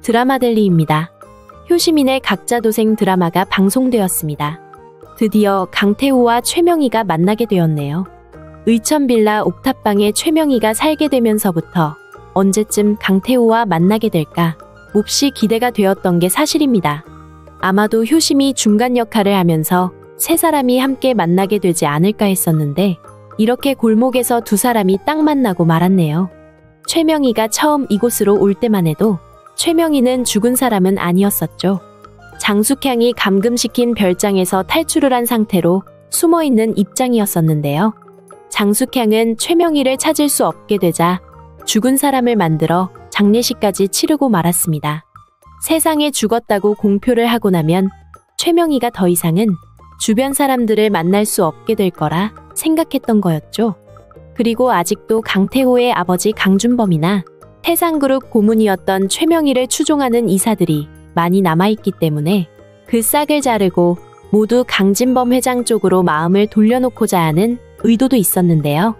드라마델리입니다. 효시민의 각자도생 드라마가 방송되었습니다. 드디어 강태호와 최명희가 만나게 되었네요. 의천빌라 옥탑방에 최명희가 살게 되면서부터 언제쯤 강태호와 만나게 될까 몹시 기대가 되었던 게 사실입니다. 아마도 효심이 중간 역할을 하면서 세 사람이 함께 만나게 되지 않을까 했었는데 이렇게 골목에서 두 사람이 딱 만나고 말았네요. 최명희가 처음 이곳으로 올 때만 해도 최명희는 죽은 사람은 아니었었죠. 장숙향이 감금시킨 별장에서 탈출을 한 상태로 숨어있는 입장이었었는데요. 장숙향은 최명희를 찾을 수 없게 되자 죽은 사람을 만들어 장례식까지 치르고 말았습니다. 세상에 죽었다고 공표를 하고 나면 최명희가 더 이상은 주변 사람들을 만날 수 없게 될 거라 생각했던 거였죠. 그리고 아직도 강태호의 아버지 강준범이나 태상그룹 고문이었던 최명희를 추종하는 이사들이 많이 남아있기 때문에 그 싹을 자르고 모두 강진범 회장 쪽으로 마음을 돌려놓고자 하는 의도도 있었는데요.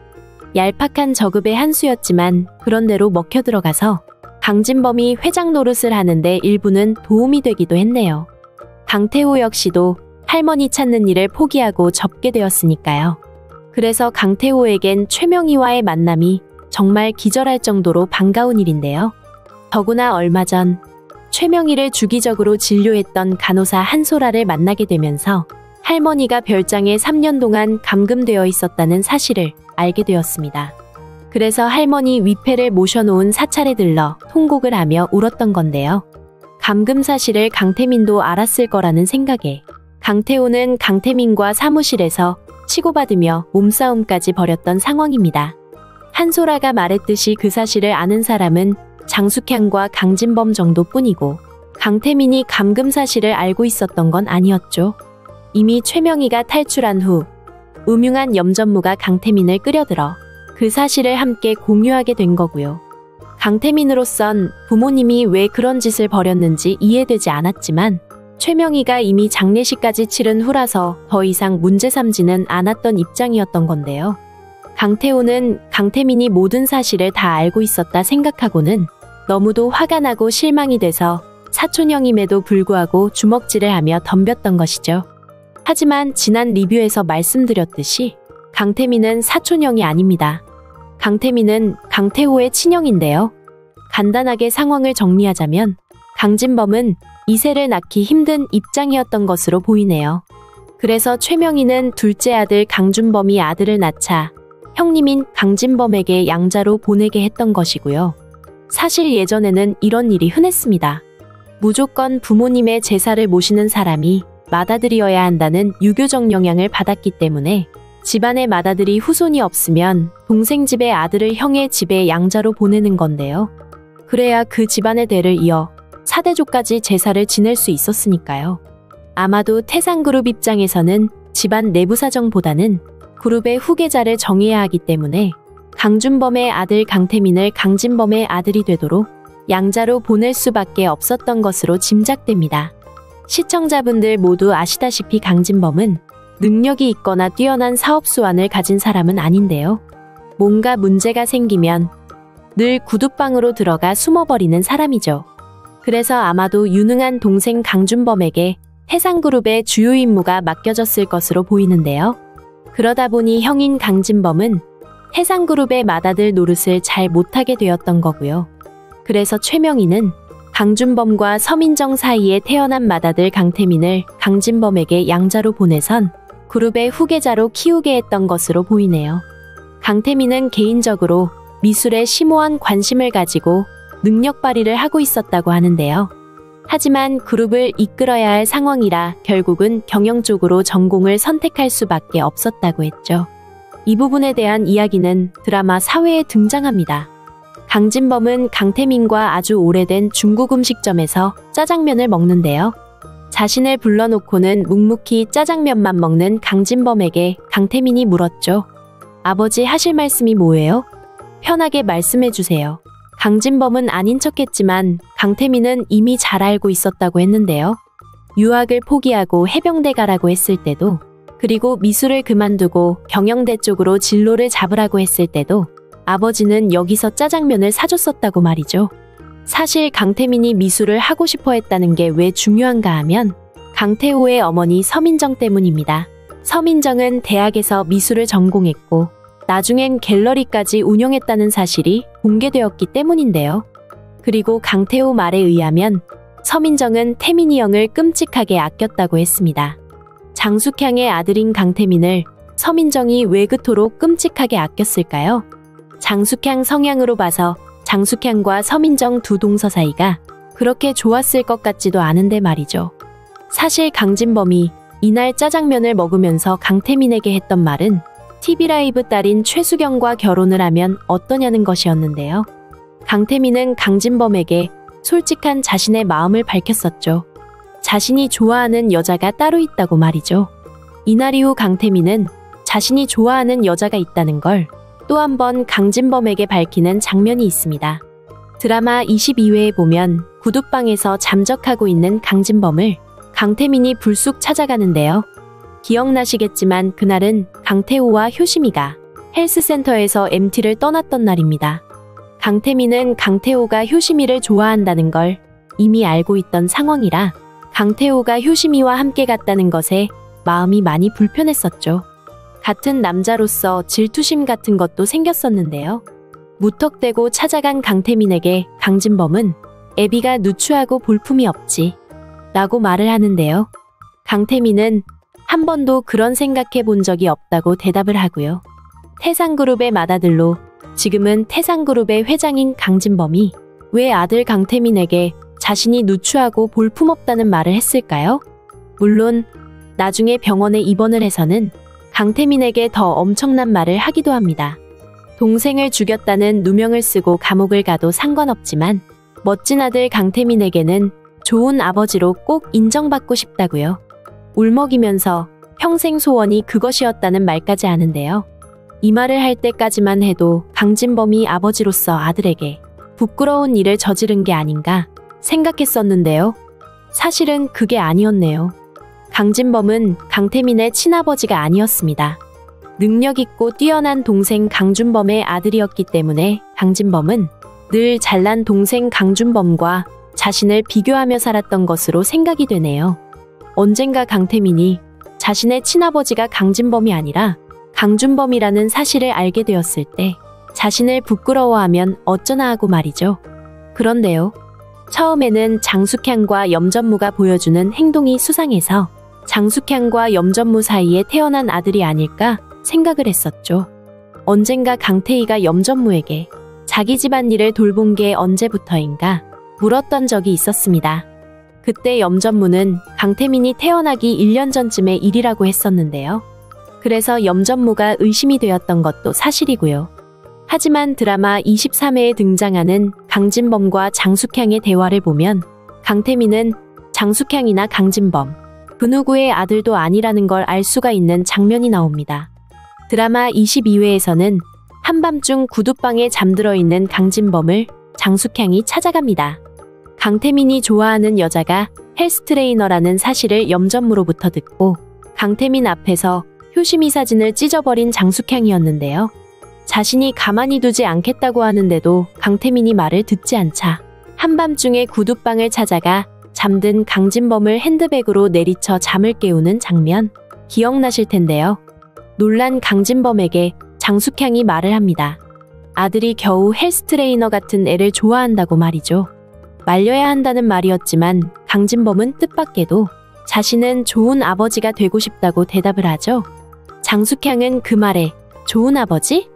얄팍한 저급의 한 수였지만 그런대로 먹혀들어가서 강진범이 회장 노릇을 하는데 일부는 도움이 되기도 했네요. 강태호 역시도 할머니 찾는 일을 포기하고 접게 되었으니까요. 그래서 강태호에겐 최명희와의 만남이 정말 기절할 정도로 반가운 일인데요. 더구나 얼마 전 최명희를 주기적으로 진료했던 간호사 한소라를 만나게 되면서 할머니가 별장에 3년 동안 감금되어 있었다는 사실을 알게 되었습니다. 그래서 할머니 위패를 모셔놓은 사찰에 들러 통곡을 하며 울었던 건데요. 감금 사실을 강태민도 알았을 거라는 생각에 강태호는 강태민과 사무실에서 치고받으며 몸싸움까지 벌였던 상황입니다. 한소라가 말했듯이 그 사실을 아는 사람은 장숙향과 강진범 정도뿐이고 강태민이 감금 사실을 알고 있었던 건 아니었죠. 이미 최명희가 탈출한 후 음흉한 염전무가 강태민을 끌어들여 그 사실을 함께 공유하게 된 거고요. 강태민으로선 부모님이 왜 그런 짓을 벌였는지 이해되지 않았지만 최명희가 이미 장례식까지 치른 후라서 더 이상 문제 삼지는 않았던 입장이었던 건데요. 강태호는 강태민이 모든 사실을 다 알고 있었다 생각하고는 너무도 화가 나고 실망이 돼서 사촌형임에도 불구하고 주먹질을 하며 덤볐던 것이죠. 하지만 지난 리뷰에서 말씀드렸듯이 강태민은 사촌형이 아닙니다. 강태민은 강태호의 친형인데요. 간단하게 상황을 정리하자면 강진범은 이세를 낳기 힘든 입장이었던 것으로 보이네요. 그래서 최명희는 둘째 아들 강준범이 아들을 낳자 형님인 강진범에게 양자로 보내게 했던 것이고요. 사실 예전에는 이런 일이 흔했습니다. 무조건 부모님의 제사를 모시는 사람이 맏아들이어야 한다는 유교적 영향을 받았기 때문에 집안의 맏아들이 후손이 없으면 동생 집의 아들을 형의 집에 양자로 보내는 건데요. 그래야 그 집안의 대를 이어 4대조까지 제사를 지낼 수 있었으니까요. 아마도 태상그룹 입장에서는 집안 내부 사정보다는 그룹의 후계자를 정해야 하기 때문에 강준범의 아들 강태민을 강진범의 아들이 되도록 양자로 보낼 수밖에 없었던 것으로 짐작됩니다. 시청자분들 모두 아시다시피 강진범은 능력이 있거나 뛰어난 사업 수완을 가진 사람은 아닌데요. 뭔가 문제가 생기면 늘 구두방으로 들어가 숨어버리는 사람이죠. 그래서 아마도 유능한 동생 강준범에게 태상그룹의 주요 임무가 맡겨졌을 것으로 보이는데요. 그러다 보니 형인 강진범은 태상그룹의 맏아들 노릇을 잘 못하게 되었던 거고요. 그래서 최명희는 강준범과 서민정 사이에 태어난 맏아들 강태민을 강진범에게 양자로 보내선 그룹의 후계자로 키우게 했던 것으로 보이네요. 강태민은 개인적으로 미술에 심오한 관심을 가지고 능력 발휘를 하고 있었다고 하는데요. 하지만 그룹을 이끌어야 할 상황이라 결국은 경영 쪽으로 전공을 선택할 수밖에 없었다고 했죠. 이 부분에 대한 이야기는 드라마 4회에 등장합니다. 강진범은 강태민과 아주 오래된 중국 음식점에서 짜장면을 먹는데요. 자신을 불러놓고는 묵묵히 짜장면만 먹는 강진범에게 강태민이 물었죠. 아버지 하실 말씀이 뭐예요? 편하게 말씀해주세요. 강진범은 아닌 척했지만 강태민은 이미 잘 알고 있었다고 했는데요. 유학을 포기하고 해병대 가라고 했을 때도, 그리고 미술을 그만두고 경영대 쪽으로 진로를 잡으라고 했을 때도 아버지는 여기서 짜장면을 사줬었다고 말이죠. 사실 강태민이 미술을 하고 싶어 했다는 게 왜 중요한가 하면 강태호의 어머니 서민정 때문입니다. 서민정은 대학에서 미술을 전공했고 나중엔 갤러리까지 운영했다는 사실이 공개되었기 때문인데요. 그리고 강태호 말에 의하면 서민정은 태민이 형을 끔찍하게 아꼈다고 했습니다. 장숙향의 아들인 강태민을 서민정이 왜 그토록 끔찍하게 아꼈을까요? 장숙향 성향으로 봐서 장숙향과 서민정 두 동서 사이가 그렇게 좋았을 것 같지도 않은데 말이죠. 사실 강진범이 이날 짜장면을 먹으면서 강태민에게 했던 말은 TV라이브 딸인 최수경과 결혼을 하면 어떠냐는 것이었는데요. 강태민은 강진범에게 솔직한 자신의 마음을 밝혔었죠. 자신이 좋아하는 여자가 따로 있다고 말이죠. 이날 이후 강태민은 자신이 좋아하는 여자가 있다는 걸 또 한 번 강진범에게 밝히는 장면이 있습니다. 드라마 22회에 보면 구두방에서 잠적하고 있는 강진범을 강태민이 불쑥 찾아가는데요. 기억나시겠지만 그날은 강태호와 효심이가 헬스센터에서 MT를 떠났던 날입니다. 강태민은 강태호가 효심이를 좋아한다는 걸 이미 알고 있던 상황이라 강태호가 효심이와 함께 갔다는 것에 마음이 많이 불편했었죠. 같은 남자로서 질투심 같은 것도 생겼었는데요. 무턱대고 찾아간 강태민에게 강진범은 애비가 누추하고 볼품이 없지 라고 말을 하는데요. 강태민은 한 번도 그런 생각해 본 적이 없다고 대답을 하고요. 태상그룹의 맏아들로 지금은 태상그룹의 회장인 강진범이 왜 아들 강태민에게 자신이 누추하고 볼품없다는 말을 했을까요? 물론 나중에 병원에 입원을 해서는 강태민에게 더 엄청난 말을 하기도 합니다. 동생을 죽였다는 누명을 쓰고 감옥을 가도 상관없지만 멋진 아들 강태민에게는 좋은 아버지로 꼭 인정받고 싶다고요. 울먹이면서 평생 소원이 그것이었다는 말까지 하는데요. 이 말을 할 때까지만 해도 강진범이 아버지로서 아들에게 부끄러운 일을 저지른 게 아닌가 생각했었는데요. 사실은 그게 아니었네요. 강진범은 강태민의 친아버지가 아니었습니다. 능력있고 뛰어난 동생 강준범의 아들이었기 때문에 강진범은 늘 잘난 동생 강준범과 자신을 비교하며 살았던 것으로 생각이 되네요. 언젠가 강태민이 자신의 친아버지가 강진범이 아니라 강준범이라는 사실을 알게 되었을 때 자신을 부끄러워하면 어쩌나 하고 말이죠. 그런데요. 처음에는 장숙향과 염전무가 보여주는 행동이 수상해서 장숙향과 염전무 사이에 태어난 아들이 아닐까 생각을 했었죠. 언젠가 강태희가 염전무에게 자기 집안일을 돌본 게 언제부터인가 물었던 적이 있었습니다. 그때 염전무는 강태민이 태어나기 1년 전쯤의 일이라고 했었는데요. 그래서 염전무가 의심이 되었던 것도 사실이고요. 하지만 드라마 23회에 등장하는 강진범과 장숙향의 대화를 보면 강태민은 장숙향이나 강진범 그 누구의 아들도 아니라는 걸 알 수가 있는 장면이 나옵니다. 드라마 22회에서는 한밤중 구두방에 잠들어 있는 강진범을 장숙향이 찾아갑니다. 강태민이 좋아하는 여자가 헬스 트레이너라는 사실을 염전무로부터 듣고 강태민 앞에서 효심이 사진을 찢어버린 장숙향이었는데요. 자신이 가만히 두지 않겠다고 하는데도 강태민이 말을 듣지 않자 한밤중에 구두방을 찾아가 잠든 강진범을 핸드백으로 내리쳐 잠을 깨우는 장면 기억나실 텐데요. 놀란 강진범에게 장숙향이 말을 합니다. 아들이 겨우 헬스 트레이너 같은 애를 좋아한다고 말이죠. 말려야 한다는 말이었지만 강진범은 뜻밖에도 자신은 좋은 아버지가 되고 싶다고 대답을 하죠. 장숙향은 그 말에 좋은 아버지?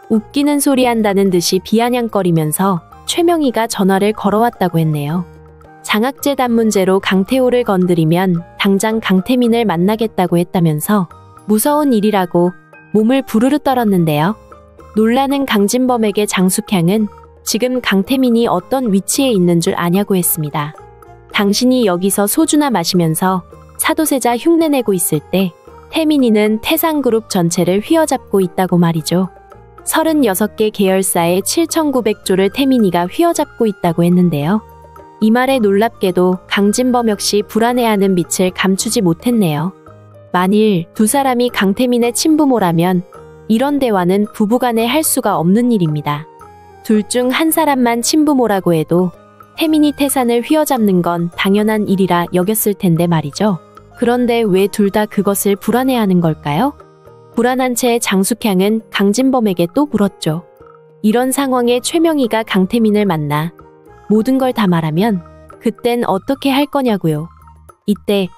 웃기는 소리 한다는 듯이 비아냥거리면서 최명희가 전화를 걸어왔다고 했네요. 장학재단 문제로 강태호를 건드리면 당장 강태민을 만나겠다고 했다면서 무서운 일이라고 몸을 부르르 떨었는데요. 놀라는 강진범에게 장숙향은 지금 강태민이 어떤 위치에 있는 줄 아냐고 했습니다. 당신이 여기서 소주나 마시면서 사도세자 흉내내고 있을 때 태민이는 태상그룹 전체를 휘어잡고 있다고 말이죠. 36개 계열사의 7,900조를 태민이가 휘어잡고 있다고 했는데요. 이 말에 놀랍게도 강진범 역시 불안해하는 빛을 감추지 못했네요. 만일 두 사람이 강태민의 친부모라면 이런 대화는 부부간에 할 수가 없는 일입니다. 둘 중 한 사람만 친부모라고 해도 태민이 태산을 휘어잡는 건 당연한 일이라 여겼을 텐데 말이죠. 그런데 왜 둘 다 그것을 불안해하는 걸까요? 불안한 채 장숙향은 강진범에게 또 물었죠. 이런 상황에 최명희가 강태민을 만나 모든 걸 다 말하면 그땐 어떻게 할 거냐고요. 이때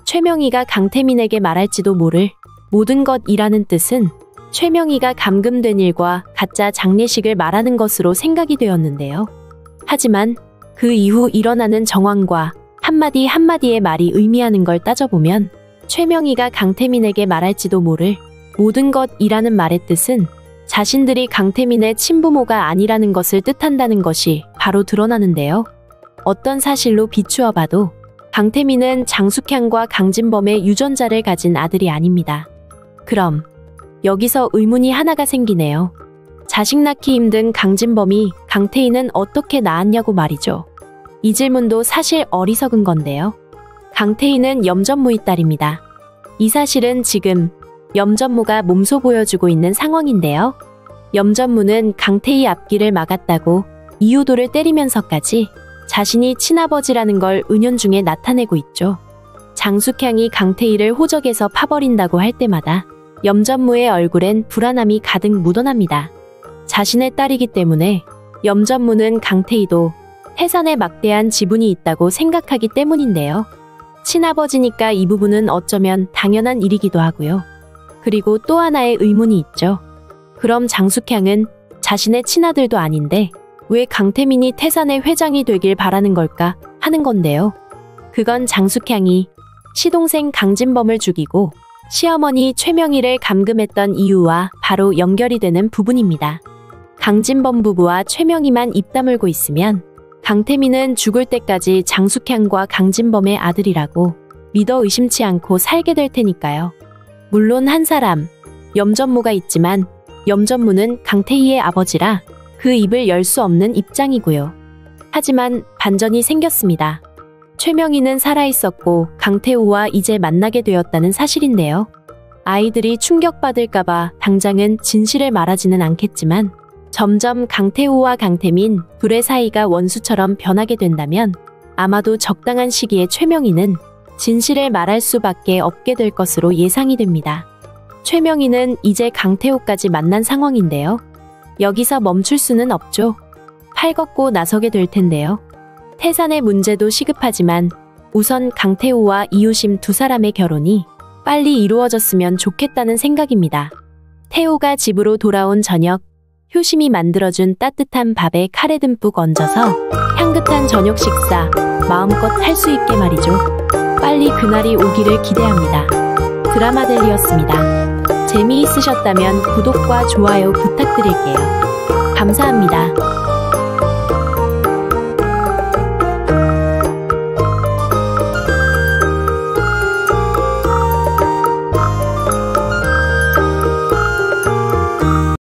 최명희가 강태민에게 말할지도 모를 모든 것이라는 뜻은 최명희가 감금된 일과 가짜 장례식을 말하는 것으로 생각이 되었는데요. 하지만 그 이후 일어나는 정황과 한마디 한마디의 말이 의미하는 걸 따져보면 최명희가 강태민에게 말할지도 모를 모든 것이라는 말의 뜻은 자신들이 강태민의 친부모가 아니라는 것을 뜻한다는 것이 바로 드러나는데요. 어떤 사실로 비추어 봐도 강태민은 장숙향과 강진범의 유전자를 가진 아들이 아닙니다. 그럼 여기서 의문이 하나가 생기네요. 자식 낳기 힘든 강진범이 강태희는 어떻게 낳았냐고 말이죠. 이 질문도 사실 어리석은 건데요. 강태희는 염전무의 딸입니다. 이 사실은 지금 염전무가 몸소 보여주고 있는 상황인데요. 염전무는 강태희 앞길을 막았다고 이유도를 때리면서까지 자신이 친아버지라는 걸 은연중에 나타내고 있죠. 장숙향이 강태희를 호적에서 파버린다고 할 때마다 염전무의 얼굴엔 불안함이 가득 묻어납니다. 자신의 딸이기 때문에 염전무는 강태희도 태산에 막대한 지분이 있다고 생각하기 때문인데요. 친아버지니까 이 부분은 어쩌면 당연한 일이기도 하고요. 그리고 또 하나의 의문이 있죠. 그럼 장숙향은 자신의 친아들도 아닌데 왜 강태민이 태산의 회장이 되길 바라는 걸까 하는 건데요. 그건 장숙향이 시동생 강진범을 죽이고 시어머니 최명희를 감금했던 이유와 바로 연결이 되는 부분입니다. 강진범 부부와 최명희만 입 다물고 있으면 강태민은 죽을 때까지 장숙향과 강진범의 아들이라고 믿어 의심치 않고 살게 될 테니까요. 물론 한 사람, 염전무가 있지만 염전무는 강태희의 아버지라 그 입을 열 수 없는 입장이고요. 하지만 반전이 생겼습니다. 최명희는 살아있었고 강태우와 이제 만나게 되었다는 사실인데요. 아이들이 충격받을까봐 당장은 진실을 말하지는 않겠지만 점점 강태우와 강태민 둘의 사이가 원수처럼 변하게 된다면 아마도 적당한 시기에 최명희는 진실을 말할 수밖에 없게 될 것으로 예상이 됩니다. 최명희는 이제 강태우까지 만난 상황인데요. 여기서 멈출 수는 없죠. 팔 걷고 나서게 될 텐데요. 태산의 문제도 시급하지만 우선 강태우와 이유심 두 사람의 결혼이 빨리 이루어졌으면 좋겠다는 생각입니다. 태우가 집으로 돌아온 저녁, 효심이 만들어준 따뜻한 밥에 카레 듬뿍 얹어서 향긋한 저녁 식사 마음껏 할 수 있게 말이죠. 빨리 그날이 오기를 기대합니다. 드라마델리였습니다. 재미있으셨다면 구독과 좋아요 부탁드릴게요. 감사합니다.